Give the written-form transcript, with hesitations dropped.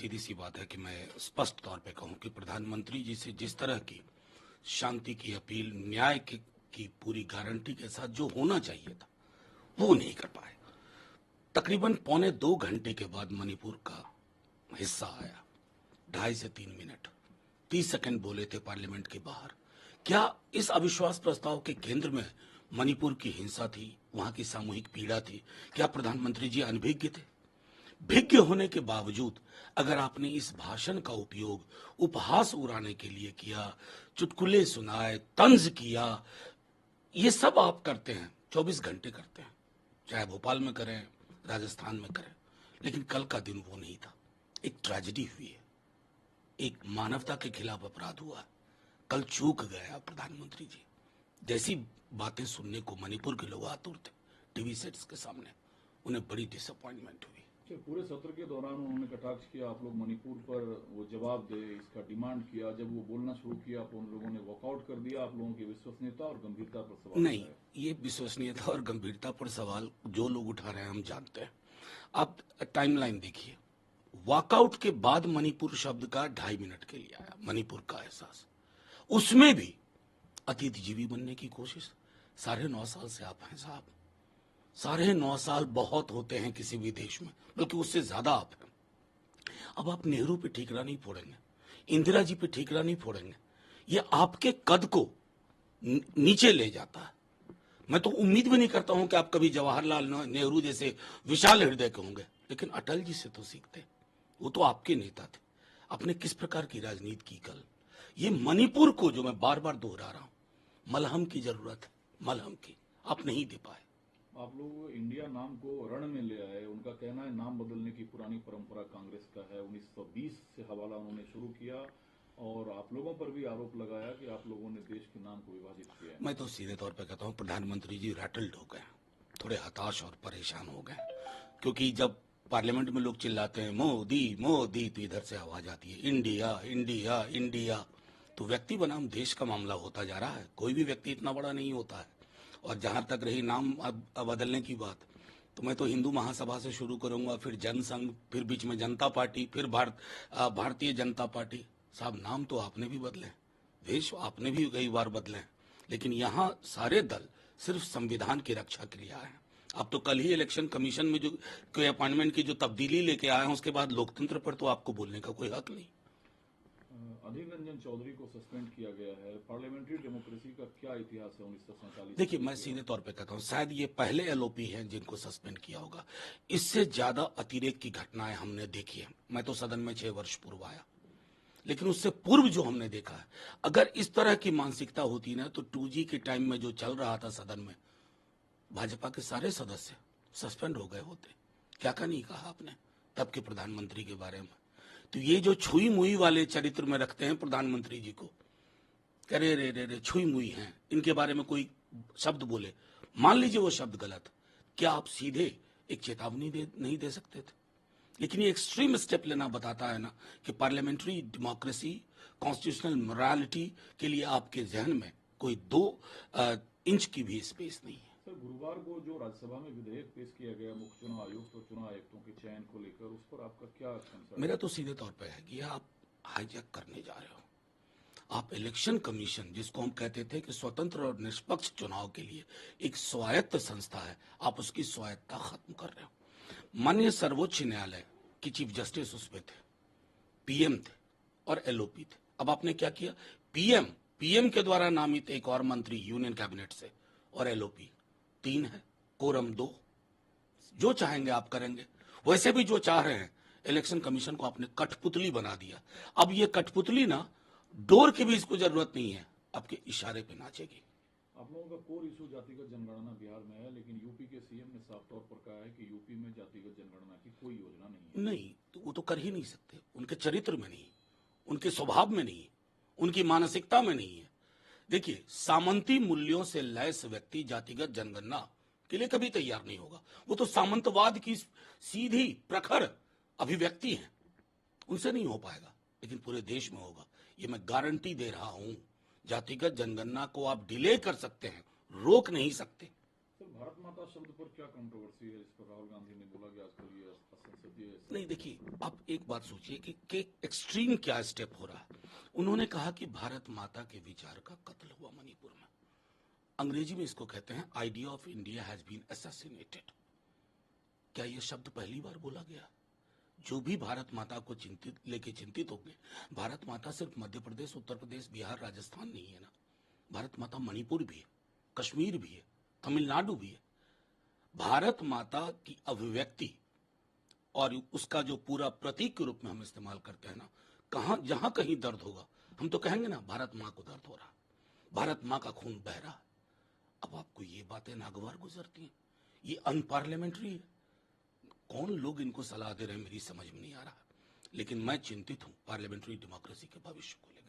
सीधी सी बात है कि मैं स्पष्ट तौर पे कहूं कि प्रधानमंत्री जी से जिस तरह की शांति की अपील, न्याय की पूरी गारंटी के साथ जो होना चाहिए था वो नहीं कर पाए। तकरीबन 1.25 घंटे के बाद मणिपुर का हिस्सा आया, 2.5 से 3 मिनट 30 सेकंड बोले थे पार्लियामेंट के बाहर। क्या इस अविश्वास प्रस्ताव के केंद्र में मणिपुर की हिंसा थी, वहां की सामूहिक पीड़ा थी? क्या प्रधानमंत्री जी अनभिज्ञ थे? भिज्ञ होने के बावजूद अगर आपने इस भाषण का उपयोग उपहास उड़ाने के लिए किया, चुटकुले सुनाए, तंज किया, ये सब आप करते हैं, 24 घंटे करते हैं, चाहे भोपाल में करें, राजस्थान में करें, लेकिन कल का दिन वो नहीं था। एक ट्रेजेडी हुई है, एक मानवता के खिलाफ अपराध हुआ है। कल चूक गया प्रधानमंत्री जी। जैसी बातें सुनने को मणिपुर के लोग आतुर थे टीवी सेट्स के सामने, उन्हें बड़ी डिसअपॉइंटमेंट हुई। पूरे सत्र के दौरान उन्होंने कटाक्ष किया, आप लोग मणिपुर पर वो जवाब दे, इसका डिमांड किया। जब वो बोलना शुरू किया तो उन लोगों ने वॉकआउट कर दिया। आप लोगों की विश्वसनीयता और गंभीरता पर सवाल नहीं, ये विश्वसनीयता और गंभीरता पर सवाल जो लोग उठा रहे हैं हम जानते हैं। आप टाइमलाइन देखिए, वॉकआउट के बाद मणिपुर शब्द का 2.5 मिनट के लिए आया मणिपुर का एहसास, उसमें भी अतिथिजीवी बनने की कोशिश। 9.5 साल से आप हैं साहब, 9.5 साल बहुत होते हैं किसी भी देश में, बल्कि उससे ज्यादा आप हैं। अब आप नेहरू पे ठीकरा नहीं फोड़ेंगे, इंदिरा जी पे ठीकरा नहीं फोड़ेंगे, ये आपके कद को नीचे ले जाता है। मैं तो उम्मीद भी नहीं करता हूं कि आप कभी जवाहरलाल नेहरू जैसे विशाल हृदय के होंगे, लेकिन अटल जी से तो सीखते, वो तो आपके नेता थे। आपने किस प्रकार की राजनीति की कल। ये मणिपुर को जो मैं बार बार दोहरा रहा हूं, मलहम की जरूरत है, मलहम की, आप नहीं दे पाए। आप लोग इंडिया नाम को रण में ले आए। उनका कहना है नाम बदलने की पुरानी परंपरा कांग्रेस का है, 1920 से हवाला उन्होंने शुरू किया और आप लोगों पर भी आरोप लगाया कि आप लोगों ने देश के नाम को विभाजित किया है। मैं तो सीधे तौर पे कहता हूं प्रधानमंत्री जी रैटल्ड हो गए, थोड़े हताश और परेशान हो गए, क्योंकि जब पार्लियामेंट में लोग चिल्लाते हैं मोदी मोदी तो इधर से आवाज आती है इंडिया इंडिया इंडिया, तो व्यक्ति बनाम देश का मामला होता जा रहा है। कोई भी व्यक्ति इतना बड़ा नहीं होता है। और जहां तक रही नाम बदलने की बात, तो मैं तो हिंदू महासभा से शुरू करूंगा, फिर जनसंघ, फिर बीच में जनता पार्टी, फिर भारतीय जनता पार्टी। साहब नाम तो आपने भी बदले, देश आपने भी कई बार बदले, लेकिन यहाँ सारे दल सिर्फ संविधान की रक्षा के लिए आए हैं। अब तो कल ही इलेक्शन कमीशन में जो कोई अपॉइंटमेंट की जो तब्दीली लेके आए हैं, उसके बाद लोकतंत्र पर तो आपको बोलने का कोई हक नहीं। अधीर रंजन चौधरी को सस्पेंड किया गया है। पार्लियामेंट्री डेमोक्रेसी का क्या इतिहास है 1947? देखिए, मैं सीधे तौर पे कहता हूँ शायद ये पहले एलओपी हैं जिनको सस्पेंड किया होगा। इससे ज्यादा अतिरेक की घटनाएं हमने देखी है। मैं तो सदन में 6 वर्ष पूर्व आया, लेकिन उससे पूर्व जो हमने देखा है, अगर इस तरह की मानसिकता होती ना, तो 2G के टाइम में जो चल रहा था सदन में, भाजपा के सारे सदस्य सस्पेंड हो गए होते। क्या का नहीं कहा आपने तब के प्रधानमंत्री के बारे में? तो ये जो छुई मुई वाले चरित्र में रखते हैं प्रधानमंत्री जी को, कह रे रे रे रे छुई मुई हैं, इनके बारे में कोई शब्द बोले, मान लीजिए वो शब्द गलत, क्या आप सीधे एक चेतावनी नहीं दे सकते थे? लेकिन ये एक्सट्रीम स्टेप लेना बताता है ना कि पार्लियामेंट्री डेमोक्रेसी, कॉन्स्टिट्यूशनल मोरालिटी के लिए आपके जहन में कोई 2 इंच की भी स्पेस नहीं है। सर, गुरुवार को जो राज्यसभा में विधेयक पेश किया गया मुख्य चुनाव आयुक्त और चुनाव आयुक्तों के चयन को लेकर, उस पर आपका क्या कंसर्न? मेरा तो सीधे तौर पे है कि आप हाईजैक करने जा रहे हो। आप इलेक्शन कमीशन, जिसको हम कहते थे कि स्वतंत्र और निष्पक्ष चुनाव के लिए एक स्वायत्त संस्था है, आप उसकी स्वायत्तता खत्म कर रहे हो। माननीय सर्वोच्च न्यायालय की चीफ जस्टिस उसमें थे, पीएम थे और एलओपी थे। अब आपने क्या किया? पीएम के द्वारा नामित एक और मंत्री यूनियन कैबिनेट से, और एलओपी 3 है, कोरम 2। जो चाहेंगे आप करेंगे। वैसे भी जो चाह रहे हैं, इलेक्शन कमीशन को आपने कठपुतली बना दिया। अब ये कठपुतली ना, डोर की भी इसको जरूरत नहीं है, आपके इशारे पे नाचेगी। आप लोगों का कोर इशू जातिगत जनगणना बिहार में है, लेकिन यूपी के सीएम ने साफ तौर पर कहा है कि यूपी में जातिगत जनगणना की कोई योजना नहीं है। नहीं, तो वो तो कर ही नहीं सकते, उनके चरित्र में नहीं, उनके स्वभाव में नहीं, उनकी मानसिकता में नहीं है। देखिए, सामंती मूल्यों से लैस व्यक्ति जातिगत जनगणना के लिए कभी तैयार नहीं होगा। वो तो सामंतवाद की सीधी प्रखर अभिव्यक्ति है, उनसे नहीं हो पाएगा, लेकिन पूरे देश में होगा। ये मैं गारंटी दे रहा हूं। जातिगत जनगणना को आप डिले कर सकते हैं, रोक नहीं सकते। सर, भारत माता शब्द पर क्या कंट्रोवर्सी है? इस पर राहुल गांधी ने बोला कि आजकल ये असंसदीय करती है? नहीं, देखिए, आप एक बात सोचिए कि एक्सट्रीम क्या स्टेप हो रहा है। उन्होंने कहा कि भारत माता के विचार का कत्ल हुआ मणिपुर में। अंग्रेजी में इसको कहते हैं idea of India has been assassinated. क्या यह शब्द पहली बार बोला गया? जो भी भारत माता को चिंतित होंगे, भारत माता सिर्फ मध्य प्रदेश, उत्तर प्रदेश, बिहार, राजस्थान नहीं है ना। भारत माता मणिपुर भी है, कश्मीर भी है, तमिलनाडु भी है। भारत माता की अभिव्यक्ति और उसका जो पूरा प्रतीक के रूप में हम इस्तेमाल करते हैं ना, जहां कहीं दर्द होगा हम तो कहेंगे ना भारत माँ को दर्द हो रहा, भारत माँ का खून बह रहा। अब आपको ये बातें नागवार गुजरती हैं, ये अनपार्लियामेंट्री है। कौन लोग इनको सलाह दे रहे हैं मेरी समझ में नहीं आ रहा, लेकिन मैं चिंतित हूं पार्लियामेंट्री डेमोक्रेसी के भविष्य को लेकर।